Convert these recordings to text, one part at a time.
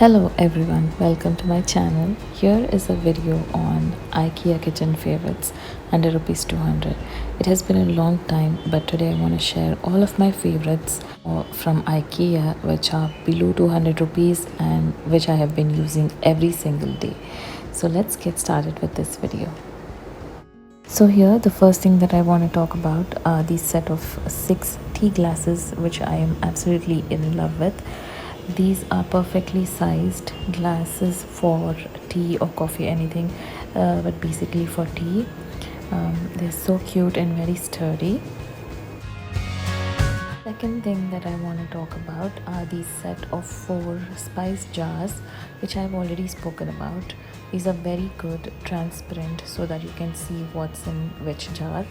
Hello everyone, welcome to my channel. Here is a video on IKEA kitchen favorites under rupees 200. It has been a long time, but today I want to share all of my favorites from IKEA which are below 200 rupees and which I have been using every single day. So let's get started with this video. So here the first thing that I want to talk about are these set of 6 tea glasses which I am absolutely in love with. These are perfectly sized glasses for tea or coffee, anything, but basically for tea. They're so cute and very sturdy. Second thing that I want to talk about are these set of 4 spice jars which I've already spoken about. These are very good, transparent, so that you can see what's in which jar.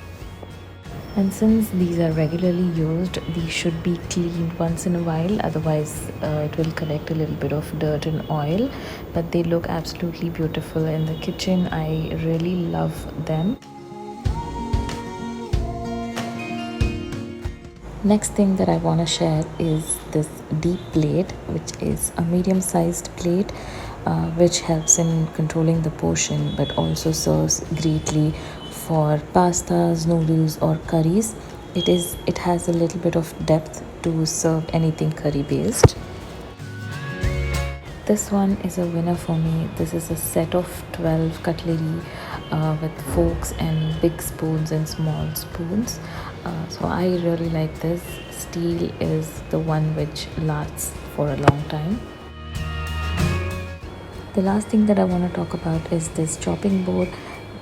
And since these are regularly used, these should be cleaned once in a while, otherwise it will collect a little bit of dirt and oil. But they look absolutely beautiful in the kitchen. I really love them. Next thing that I want to share is this deep plate, which is a medium-sized plate which helps in controlling the portion but also serves greatly for pastas, noodles or curries. It has a little bit of depth to serve anything curry based. This one is a winner for me. This is a set of 12 cutlery with forks and big spoons and small spoons. So I really like this. Steel is the one which lasts for a long time. The last thing that I want to talk about is this chopping board.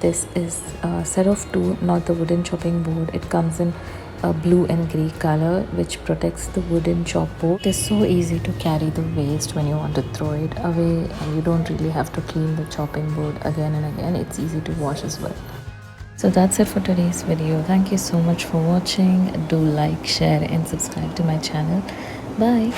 This is a set of 2, not the wooden chopping board. It comes in a blue and grey color which protects the wooden chop board. It is so easy to carry the waste when you want to throw it away, and you don't really have to clean the chopping board again and again. It's easy to wash as well. So that's it for today's video. Thank you so much for watching. Do like, share and subscribe to my channel. Bye.